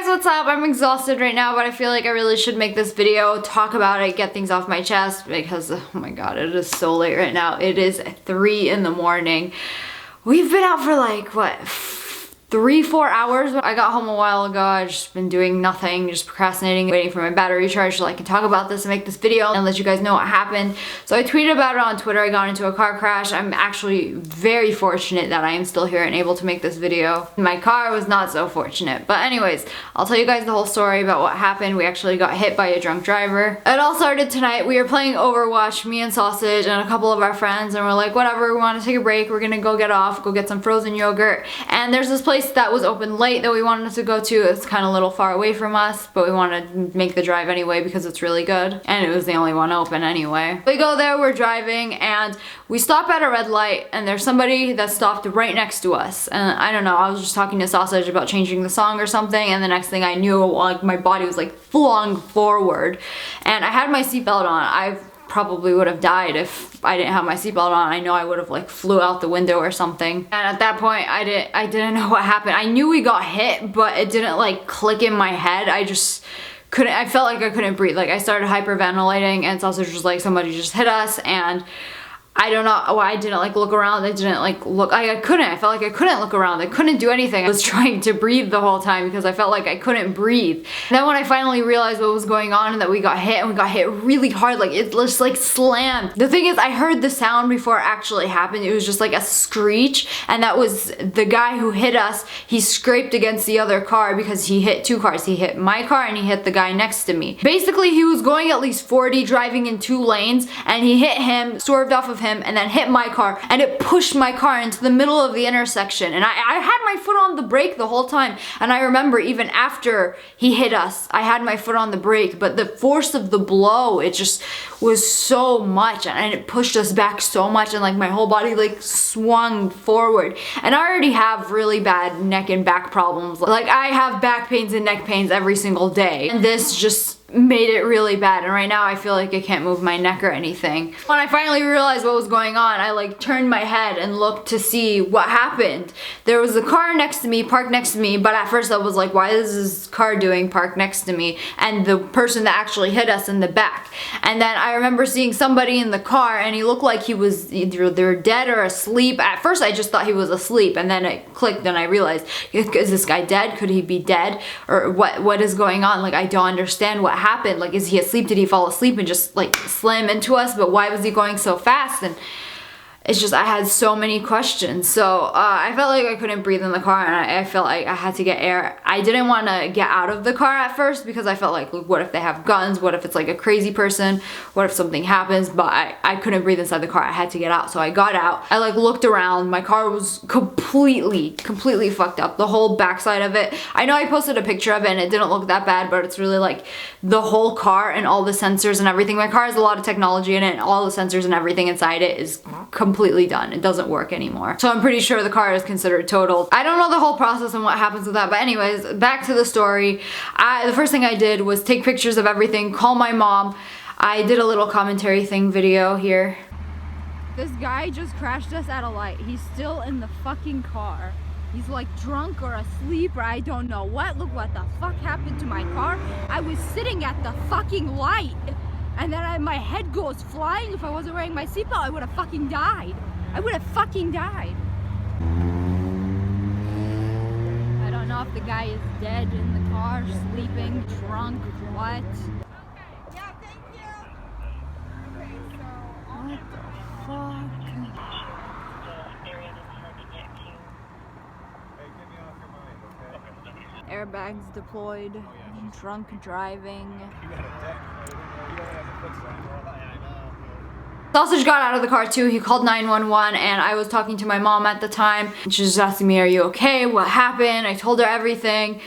guys, what's up? I'm exhausted right now, but I feel like I really should make this video, talk about it, get things off my chest because, oh my god, it is so late right now. It is 3 in the morning. We've been out for like, what, 3-4 hours. I got home a while ago. I've just been doing nothing, just procrastinating, waiting for my battery charge so I can talk about this and make this video and let you guys know what happened. So I tweeted about it on Twitter. I got into a car crash. I'm actually very fortunate that I am still here and able to make this video. My car was not so fortunate. But anyways, I'll tell you guys the whole story about what happened. We actually got hit by a drunk driver. It all started tonight. We were playing Overwatch, me and Sausage and a couple of our friends, and we're like, whatever, we want to take a break. We're gonna go get some frozen yogurt. And there's this place that was open late that we wanted to go to. It's kind of a little far away from us, but we wanted to make the drive anyway because it's really good. And it was the only one open anyway. We go there, we're driving, and we stop at a red light, and there's somebody that stopped right next to us. And I don't know, I was just talking to Sausage about changing the song or something, and the next thing I knew, like, my body was like flung forward. And I had my seatbelt on. I probably would have died if I didn't have my seatbelt on. I know I would have like flew out the window or something. And at that point, I didn't know what happened. I knew we got hit, but it didn't like click in my head. I just couldn't, I felt like I couldn't breathe. Like I started hyperventilating, and Sausage was like, somebody just hit us. And I don't know why I didn't like look around. I didn't like look, I couldn't. I felt like I couldn't look around. I couldn't do anything. I was trying to breathe the whole time because I felt like I couldn't breathe. And then when I finally realized what was going on and that we got hit, and we got hit really hard, like it just like slammed. The thing is, I heard the sound before it actually happened. It was just like a screech, and that was the guy who hit us. He scraped against the other car because he hit 2 cars. He hit my car and he hit the guy next to me. Basically, he was going at least 40, driving in 2 lanes, and he hit him, swerved off of him, and then hit my car, and it pushed my car into the middle of the intersection. And I had my foot on the brake the whole time, and I remember even after he hit us, I had my foot on the brake, but the force of the blow, it just was so much, and it pushed us back so much, and like my whole body like swung forward. And I already have really bad neck and back problems. Like I have back pains and neck pains every single day, and this just made it really bad. And right now I feel like I can't move my neck or anything. When I finally realized what was going on, I like turned my head and looked to see what happened. There was a car next to me, parked next to me, but at first I was like, why is this car doing parked next to me? And the person that actually hit us in the back. And then I remember seeing somebody in the car, and he looked like he was either they're dead or asleep. At first I just thought he was asleep, and then it clicked and I realized, is this guy dead? Could he be dead? Or what is going on? Like I don't understand what happened. Like, is he asleep? Did he fall asleep and just like slam into us? But why was he going so fast? And it's just, I had so many questions. So I felt like I couldn't breathe in the car, and I felt like I had to get air. I didn't want to get out of the car at first because I felt like, look, what if they have guns? What if it's like a crazy person? What if something happens? But I couldn't breathe inside the car. I had to get out. So I got out. I like looked around. My car was completely fucked up. The whole backside of it. I know I posted a picture of it and it didn't look that bad, but it's really like the whole car and all the sensors and everything. My car has a lot of technology in it, and all the sensors and everything inside it is completely done. It doesn't work anymore. So I'm pretty sure the car is considered totaled. I don't know the whole process and what happens with that, but anyways, back to the story. The first thing I did was take pictures of everything, call my mom. I did a little commentary thing video here. This guy just crashed us at a light. He's still in the fucking car. He's like drunk or asleep, or I don't know what. Look what the fuck happened to my car. I was sitting at the fucking light, and then my head goes flying. If I wasn't wearing my seatbelt, I would have fucking died. I would have fucking died. I don't know if the guy is dead in the car, sleeping, drunk, what. Okay, yeah, thank you. Okay, so What the fuck? Airbags deployed, drunk driving. Sausage got out of the car too. He called 911, and I was talking to my mom at the time. She was just asking me, are you okay? What happened? I told her everything.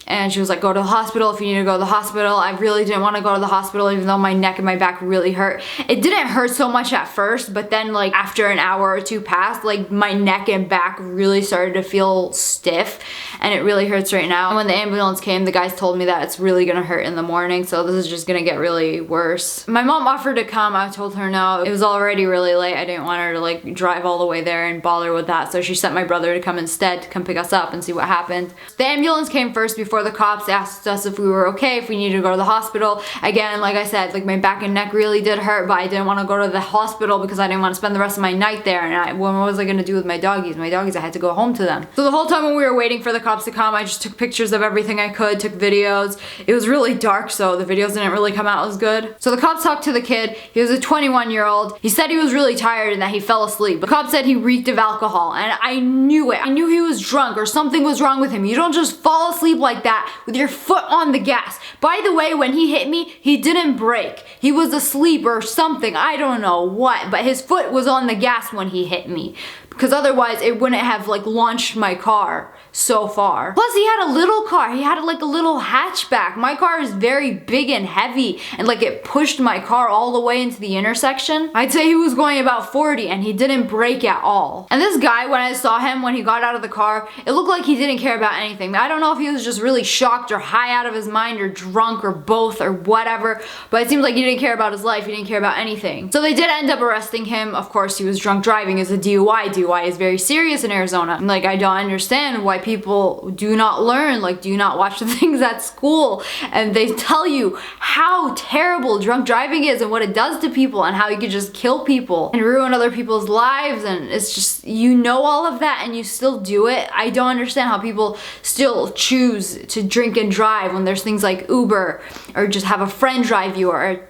And she was like, go to the hospital if you need to go to the hospital. I really didn't want to go to the hospital, even though my neck and my back really hurt. It didn't hurt so much at first, but then like after an hour or two passed, like my neck and back really started to feel stiff, and it really hurts right now. And when the ambulance came, the guys told me that it's really gonna hurt in the morning, so this is just gonna get really worse. My mom offered to come. I told her no. It was already really late. I didn't want her to like drive all the way there and bother with that, so she sent my brother to come instead, to come pick us up and see what happened. The ambulance came first before before the cops asked us if we were okay, if we needed to go to the hospital. Again, like I said, like my back and neck really did hurt, but I didn't want to go to the hospital because I didn't want to spend the rest of my night there. And what was I going to do with my doggies? My doggies, I had to go home to them. So the whole time when we were waiting for the cops to come, I just took pictures of everything I could, took videos. It was really dark, so the videos didn't really come out as good. So the cops talked to the kid. He was a 21-year-old. He said he was really tired and that he fell asleep. The cop said he reeked of alcohol, and I knew it. I knew he was drunk or something was wrong with him. You don't just fall asleep like that with your foot on the gas. By the way, when he hit me, he didn't brake. He was asleep or something. I don't know what, but his foot was on the gas when he hit me, because otherwise it wouldn't have like launched my car so far. Plus he had a little car. He had like a little hatchback. My car is very big and heavy, and like it pushed my car all the way into the intersection. I'd say he was going about 40 and he didn't brake at all. And this guy, when I saw him when he got out of the car, it looked like he didn't care about anything. I don't know if he was just really shocked or high out of his mind or drunk or both or whatever, but it seems like he didn't care about his life. He didn't care about anything. So they did end up arresting him. Of course, he was drunk driving. It's a DUI. DUI is very serious in Arizona. And like, I don't understand why people do not learn, like do not watch the things at school, and they tell you how terrible drunk driving is and what it does to people and how you could just kill people and ruin other people's lives. And it's just, you know, all of that and you still do it. I don't understand how people still choose to drink and drive when there's things like Uber, or just have a friend drive you, or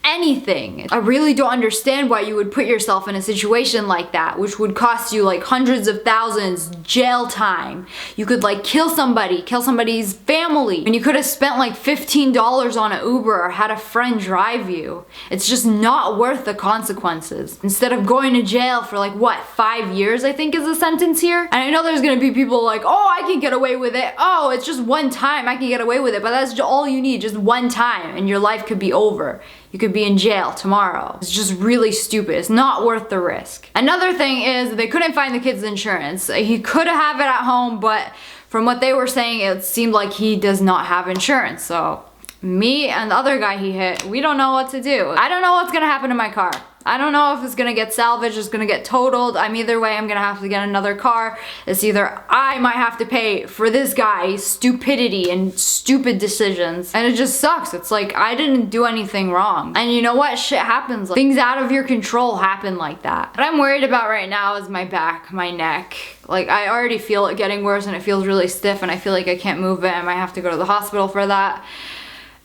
anything. I really don't understand why you would put yourself in a situation like that, which would cost you like hundreds of thousands, jail time. You could like kill somebody's family, and you could have spent like $15 on an Uber or had a friend drive you. It's just not worth the consequences. Instead of going to jail for like what, 5 years I think is the sentence here. And I know there's gonna be people like, oh, I can get away with it. Oh, it's just one time, I can get away with it. But that's all you need, just one time, and your life could be over. You could be in jail tomorrow. It's just really stupid. It's not worth the risk. Another thing is they couldn't find the kid's insurance. He could have it at home, but from what they were saying, it seemed like he does not have insurance. So me and the other guy he hit, we don't know what to do. I don't know what's gonna happen to my car. I don't know if it's gonna get salvaged, it's gonna get totaled. Either way, I'm gonna have to get another car. It's either I might have to pay for this guy's stupidity and stupid decisions. And it just sucks. It's like, I didn't do anything wrong. And you know what? Shit happens. Like, things out of your control happen like that. What I'm worried about right now is my back, my neck. Like, I already feel it getting worse and it feels really stiff and I feel like I can't move it. I might have to go to the hospital for that.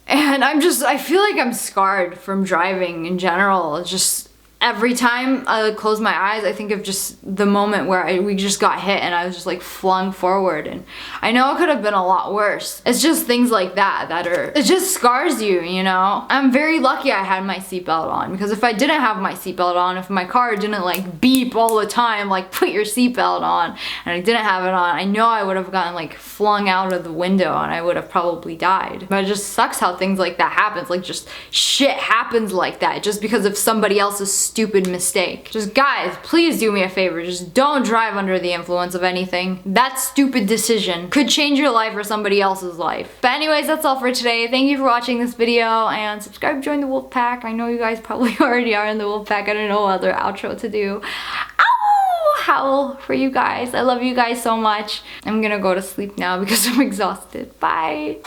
And I feel like I'm scarred from driving in general. It's just, every time I close my eyes, I think of just the moment where we just got hit and I was just like flung forward. And I know it could have been a lot worse. It's just things like that it just scars you, you know? I'm very lucky I had my seatbelt on, because if I didn't have my seatbelt on, if my car didn't like beep all the time, like put your seatbelt on, and I didn't have it on, I know I would have gotten like flung out of the window and I would have probably died. But it just sucks how things like that happens. Like, just shit happens like that just because of somebody else's stupid mistake. Just guys, please do me a favor. Just don't drive under the influence of anything. That stupid decision could change your life or somebody else's life. But anyways, that's all for today. Thank you for watching this video, and subscribe, join the wolf pack. I know you guys probably already are in the wolf pack. I don't know what other outro to do. Ow! Howl for you guys. I love you guys so much. I'm gonna go to sleep now because I'm exhausted. Bye.